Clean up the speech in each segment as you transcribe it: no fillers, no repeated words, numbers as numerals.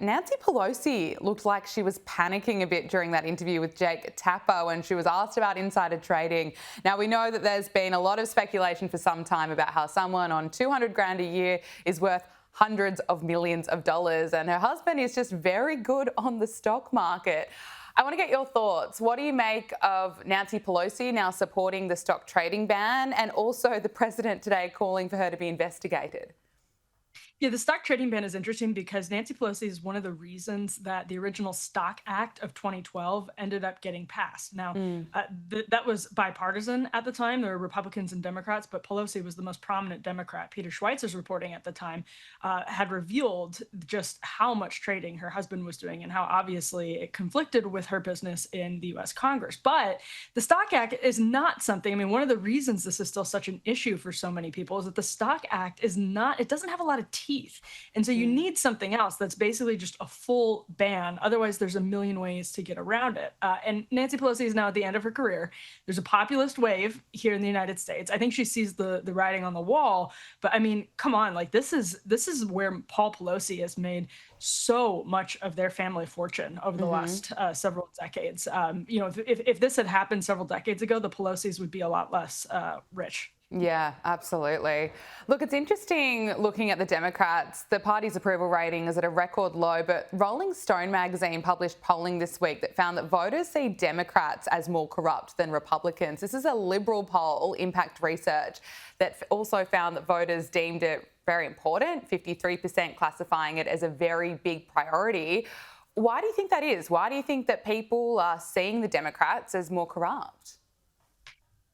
Nancy Pelosi looked like she was panicking a bit during that interview with Jake Tapper when she was asked about insider trading. Now, we know that there's been a lot of speculation for some time about how someone on 200 grand a year is worth hundreds of millions of dollars, and her husband is just very good on the stock market. I want to get your thoughts. What do you make of Nancy Pelosi now supporting the stock trading ban, and also the president today calling for her to be investigated? Yeah, the stock trading ban is interesting because Nancy Pelosi is one of the reasons that the original Stock Act of 2012 ended up getting passed. Now, that was bipartisan at the time. There were Republicans and Democrats, but Pelosi was the most prominent Democrat. Peter Schweizer's reporting at the time had revealed just how much trading her husband was doing and how obviously it conflicted with her business in the US Congress. But the Stock Act is not something, I mean, one of the reasons this is still such an issue for so many people is that the Stock Act is not, it doesn't have a lot of teeth. And so you need something else that's basically just a full ban. Otherwise, there's a million ways to get around it. And Nancy Pelosi is now at the end of her career. There's a populist wave here in the United States. I think she sees the writing on the wall. But I mean, come on, like this is where Paul Pelosi has made so much of their family fortune over the last several decades. If this had happened several decades ago, the Pelosi's would be a lot less rich. Yeah, absolutely. Look, it's interesting looking at the Democrats. The party's approval rating is at a record low, but Rolling Stone magazine published polling this week that found that voters see Democrats as more corrupt than Republicans. This is a Liberal poll, Impact Research, that also found that voters deemed it very important, 53% classifying it as a very big priority. Why do you think that is? Why do you think that people are seeing the Democrats as more corrupt?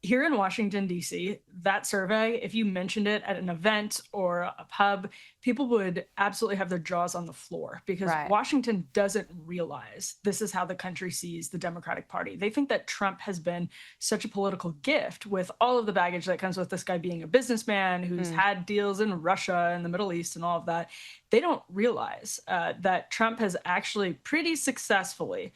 Here in Washington, DC, that survey, if you mentioned it at an event or a pub, people would absolutely have their jaws on the floor because Washington doesn't realize this is how the country sees the Democratic Party. They think that Trump has been such a political gift with all of the baggage that comes with this guy being a businessman who's had deals in Russia and the Middle East and all of that. They don't realize that Trump has actually pretty successfully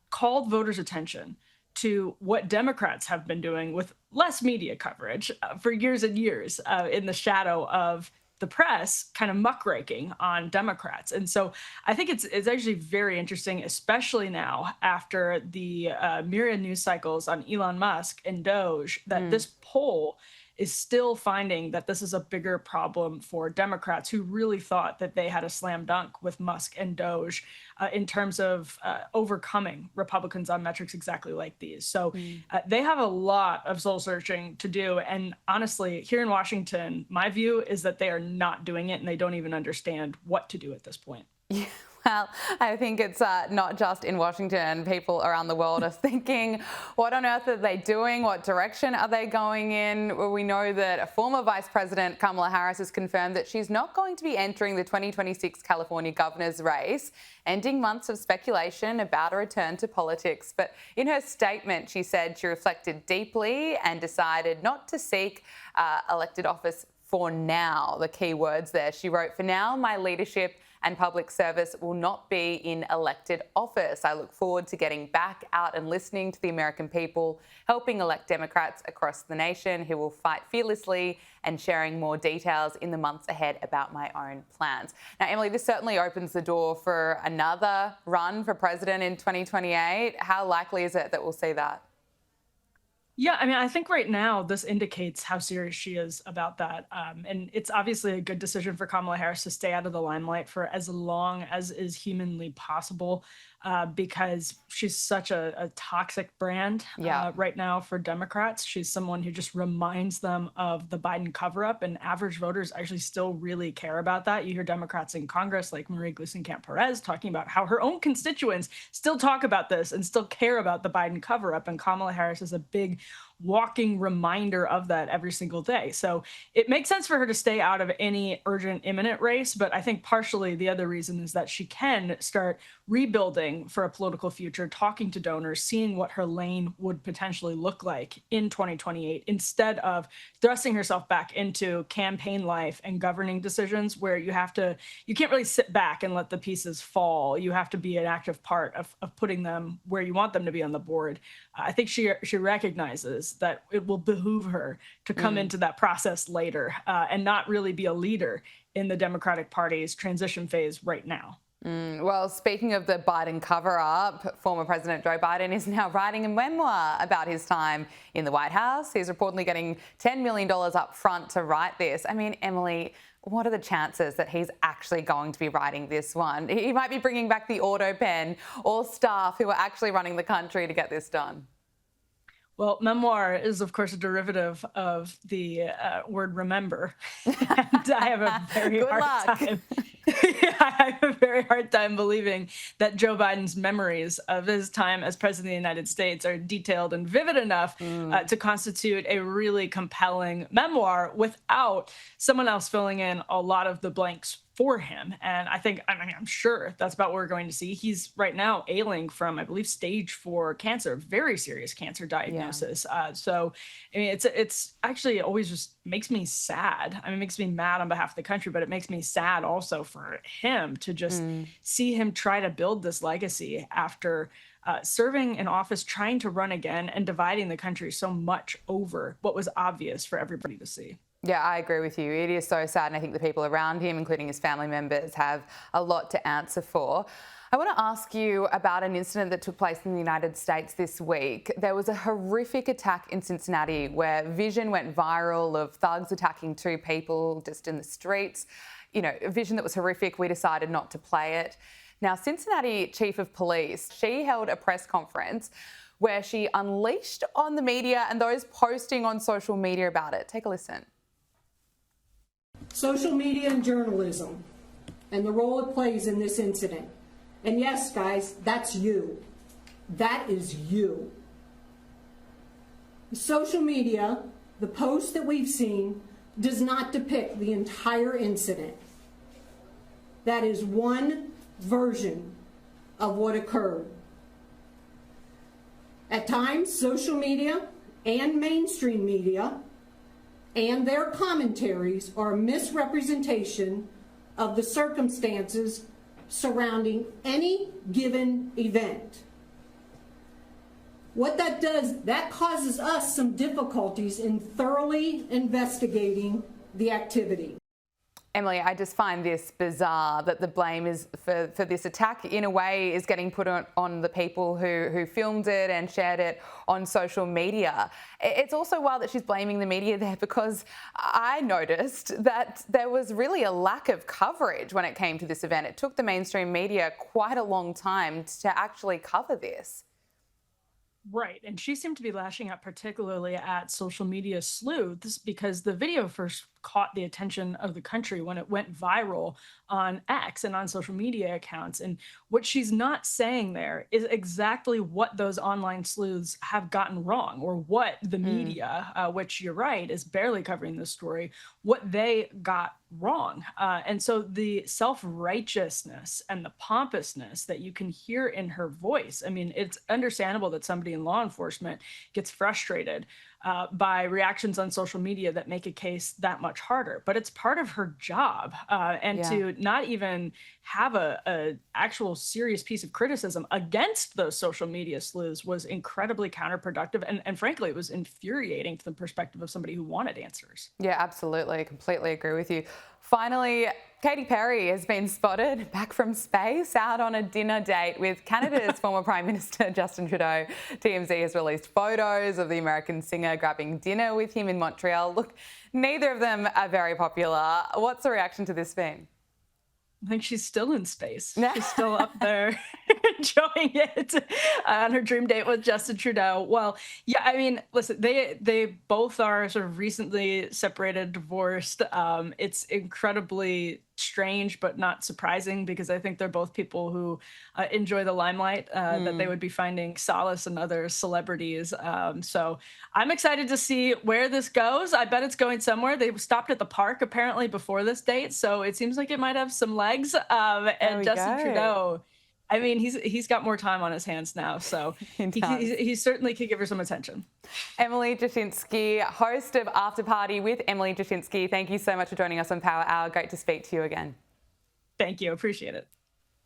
called voters' attention to what Democrats have been doing with less media coverage for years and years in the shadow of the press kind of muckraking on Democrats. And so I think it's actually very interesting, especially now after the myriad news cycles on Elon Musk and Doge, that this poll is still finding that this is a bigger problem for Democrats who really thought that they had a slam dunk with Musk and Doge in terms of overcoming Republicans on metrics exactly like these. So they have a lot of soul searching to do. And honestly, here in Washington, my view is that they are not doing it and they don't even understand what to do at this point. Yeah, well, I think it's not just in Washington. People around the world are thinking, what on earth are they doing? What direction are they going in? Well, we know that a former Vice President, Kamala Harris, has confirmed that she's not going to be entering the 2026 California governor's race, ending months of speculation about a return to politics. But in her statement, she said she reflected deeply and decided not to seek elected office for now. The key words there. She wrote, "For now, my leadership and public service will not be in elected office. I look forward to getting back out and listening to the American people, helping elect Democrats across the nation who will fight fearlessly, and sharing more details in the months ahead about my own plans." Now, Emily, this certainly opens the door for another run for president in 2028. How likely is it that we'll see that? Yeah, I mean, I think right now this indicates how serious she is about that. And it's obviously a good decision for Kamala Harris to stay out of the limelight for as long as is humanly possible because she's such a toxic brand right now for Democrats. She's someone who just reminds them of the Biden cover-up, and average voters actually still really care about that. You hear Democrats in Congress like Marie Gluesenkamp-Perez talking about how her own constituents still talk about this and still care about the Biden cover-up, and Kamala Harris is a big walking reminder of that every single day. So it makes sense for her to stay out of any urgent, imminent race. But I think partially the other reason is that she can start rebuilding for a political future, talking to donors, seeing what her lane would potentially look like in 2028, instead of thrusting herself back into campaign life and governing decisions where you can't really sit back and let the pieces fall. You have to be an active part of putting them where you want them to be on the board. I think she recognizes that it will behoove her to come into that process later and not really be a leader in the Democratic Party's transition phase right now. Well, speaking of the Biden cover-up, former President Joe Biden is now writing a memoir about his time in the White House. He's reportedly getting $10 million up front to write this. I mean, Emily, what are the chances that he's actually going to be writing this one? He might be bringing back the auto pen or staff who are actually running the country to get this done. Well, memoir is, of course, a derivative of the word remember. And I have a very hard time. I have a very hard time believing that Joe Biden's memories of his time as president of the United States are detailed and vivid enough to constitute a really compelling memoir without someone else filling in a lot of the blanks for him. And I'm sure that's about what we're going to see. He's right now ailing from, I believe, stage 4 cancer, very serious cancer diagnosis. Yeah. So, I mean, it's actually always just makes me sad. I mean, it makes me mad on behalf of the country, but it makes me sad also for him to just see him try to build this legacy after serving in office, trying to run again and dividing the country so much over what was obvious for everybody to see. Yeah, I agree with you. It is so sad, and I think the people around him, including his family members, have a lot to answer for. I want to ask you about an incident that took place in the United States this week. There was a horrific attack in Cincinnati where vision went viral of thugs attacking 2 people just in the streets. You know, a vision that was horrific. We decided not to play it. Now, Cincinnati Chief of Police, she held a press conference where she unleashed on the media and those posting on social media about it. Take a listen. Social media and journalism and the role it plays in this incident. And yes, guys, that's you. That is you. Social media, the post that we've seen, does not depict the entire incident. That is one version of what occurred. At times, social media and mainstream media and their commentaries are a misrepresentation of the circumstances surrounding any given event. What that does, that causes us some difficulties in thoroughly investigating the activity. Emily, I just find this bizarre that the blame is for this attack in a way is getting put on the people who filmed it and shared it on social media. It's also wild that she's blaming the media there because I noticed that there was really a lack of coverage when it came to this event. It took the mainstream media quite a long time to actually cover this. Right. And she seemed to be lashing out particularly at social media sleuths because the video first caught the attention of the country when it went viral on X and on social media accounts. And what she's not saying there is exactly what those online sleuths have gotten wrong, or what the media, which you're right, is barely covering this story, what they got wrong. And so the self-righteousness and the pompousness that you can hear in her voice, I mean, it's understandable that somebody in law enforcement gets frustrated by reactions on social media that make a case that much harder, but it's part of her job. To not even have a actual serious piece of criticism against those social media sleuths was incredibly counterproductive. And frankly, it was infuriating to the perspective of somebody who wanted answers. Yeah, absolutely. Completely agree with you. Finally, Katy Perry has been spotted back from space out on a dinner date with Canada's former Prime Minister Justin Trudeau. TMZ has released photos of the American singer grabbing dinner with him in Montreal. Look, neither of them are very popular. What's the reaction to this been? I think she's still in space. She's still up there enjoying it on her dream date with Justin Trudeau. Well, yeah, I mean, listen, they both are sort of recently separated, divorced. It's incredibly strange, but not surprising, because I think they're both people who enjoy the limelight, that they would be finding solace in other celebrities. So I'm excited to see where this goes. I bet it's going somewhere. They stopped at the park apparently before this date, so it seems like it might have some legs. And Justin Trudeau, I mean, he's got more time on his hands now, so he certainly could give her some attention. Emily Jashinsky, host of After Party with Emily Jashinsky, thank you so much for joining us on Power Hour. Great to speak to you again. Thank you. Appreciate it.